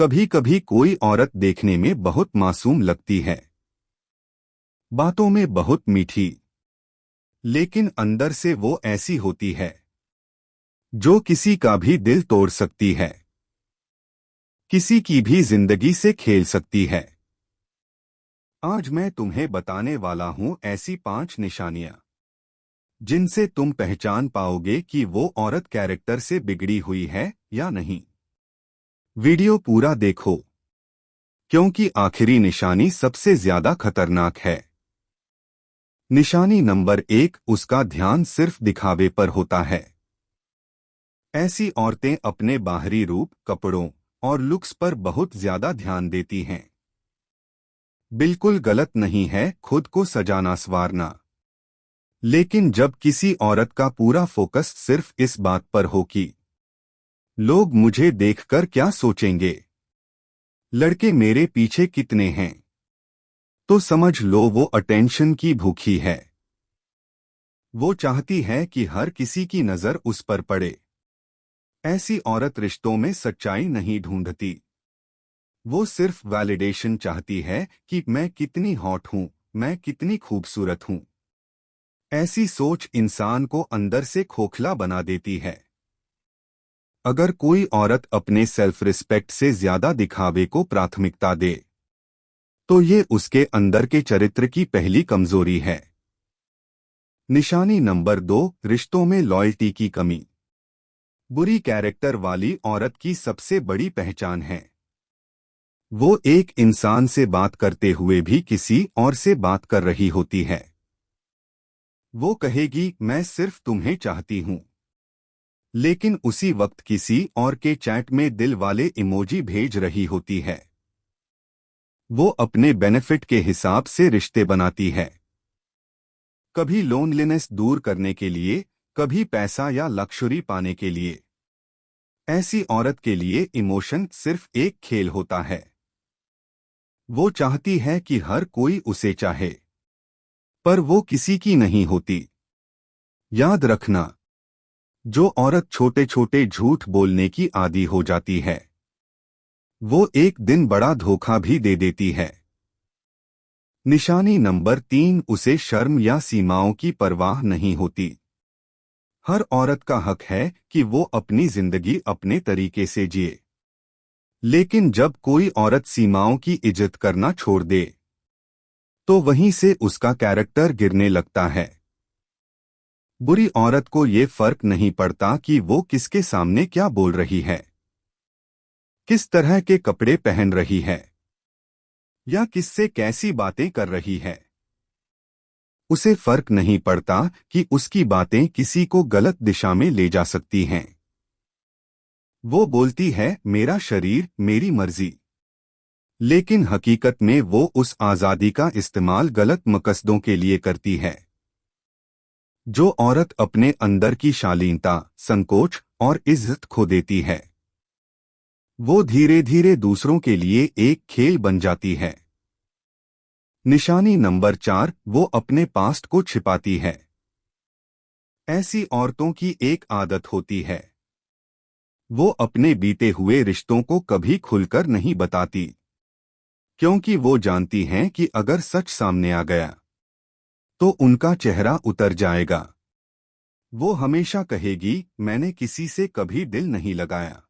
कभी कभी कोई औरत देखने में बहुत मासूम लगती है, बातों में बहुत मीठी, लेकिन अंदर से वो ऐसी होती है जो किसी का भी दिल तोड़ सकती है, किसी की भी जिंदगी से खेल सकती है। आज मैं तुम्हें बताने वाला हूं ऐसी 5 निशानियां जिनसे तुम पहचान पाओगे कि वो औरत कैरेक्टर से बिगड़ी हुई है या नहीं। वीडियो पूरा देखो, क्योंकि आखिरी निशानी सबसे ज्यादा खतरनाक है। निशानी नंबर 1, उसका ध्यान सिर्फ दिखावे पर होता है। ऐसी औरतें अपने बाहरी रूप, कपड़ों और लुक्स पर बहुत ज्यादा ध्यान देती हैं। बिल्कुल गलत नहीं है खुद को सजाना संवारना, लेकिन जब किसी औरत का पूरा फोकस सिर्फ इस बात पर हो कि लोग मुझे देखकर क्या सोचेंगे, लड़के मेरे पीछे कितने हैं, तो समझ लो वो अटेंशन की भूखी है। वो चाहती है कि हर किसी की नजर उस पर पड़े। ऐसी औरत रिश्तों में सच्चाई नहीं ढूंढती, वो सिर्फ वैलिडेशन चाहती है कि मैं कितनी हॉट हूं, मैं कितनी खूबसूरत हूं। ऐसी सोच इंसान को अंदर से खोखला बना देती है। अगर कोई औरत अपने सेल्फ रिस्पेक्ट से ज्यादा दिखावे को प्राथमिकता दे, तो ये उसके अंदर के चरित्र की पहली कमजोरी है। निशानी नंबर 2, रिश्तों में लॉयल्टी की कमी। बुरी कैरेक्टर वाली औरत की सबसे बड़ी पहचान है वो एक इंसान से बात करते हुए भी किसी और से बात कर रही होती है। वो कहेगी मैं सिर्फ तुम्हें चाहती हूं, लेकिन उसी वक्त किसी और के चैट में दिल वाले इमोजी भेज रही होती है। वो अपने बेनिफिट के हिसाब से रिश्ते बनाती है, कभी लोनलीनेस दूर करने के लिए, कभी पैसा या लक्ष्यूरी पाने के लिए। ऐसी औरत के लिए इमोशन सिर्फ एक खेल होता है। वो चाहती है कि हर कोई उसे चाहे, पर वो किसी की नहीं होती। याद रखना, जो औरत छोटे छोटे झूठ बोलने की आदी हो जाती है, वो एक दिन बड़ा धोखा भी दे देती है। निशानी नंबर 3, उसे शर्म या सीमाओं की परवाह नहीं होती। हर औरत का हक है कि वो अपनी जिंदगी अपने तरीके से जिए, लेकिन जब कोई औरत सीमाओं की इज्जत करना छोड़ दे, तो वहीं से उसका कैरेक्टर गिरने लगता है। बुरी औरत को ये फर्क नहीं पड़ता कि वो किसके सामने क्या बोल रही है, किस तरह के कपड़े पहन रही है, या किससे कैसी बातें कर रही है। उसे फर्क नहीं पड़ता कि उसकी बातें किसी को गलत दिशा में ले जा सकती हैं। वो बोलती है मेरा शरीर, मेरी मर्जी, लेकिन हकीकत में वो उस आजादी का इस्तेमाल गलत मकसदों के लिए करती है। जो औरत अपने अंदर की शालीनता, संकोच और इज्जत खो देती है, वो धीरे धीरे दूसरों के लिए एक खेल बन जाती है। निशानी नंबर 4, वो अपने पास्ट को छिपाती है। ऐसी औरतों की एक आदत होती है, वो अपने बीते हुए रिश्तों को कभी खुलकर नहीं बताती, क्योंकि वो जानती हैं कि अगर सच सामने आ गया तो उनका चेहरा उतर जाएगा। वो हमेशा कहेगी मैंने किसी से कभी दिल नहीं लगाया,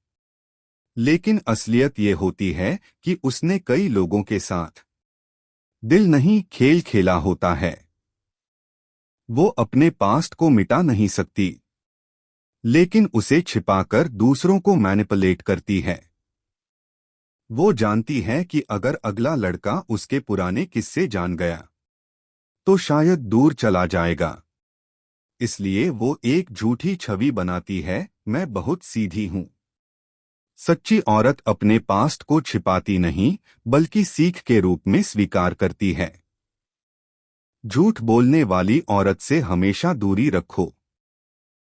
लेकिन असलियत ये होती है कि उसने कई लोगों के साथ दिल नहीं खेल खेला होता है। वो अपने पास्ट को मिटा नहीं सकती, लेकिन उसे छिपाकर दूसरों को मैनिपुलेट करती है। वो जानती है कि अगर अगला लड़का उसके पुराने किस्से जान गया तो शायद दूर चला जाएगा। इसलिए वो एक झूठी छवि बनाती है, मैं बहुत सीधी हूं। सच्ची औरत अपने पास्ट को छिपाती नहीं, बल्कि सीख के रूप में स्वीकार करती है। झूठ बोलने वाली औरत से हमेशा दूरी रखो।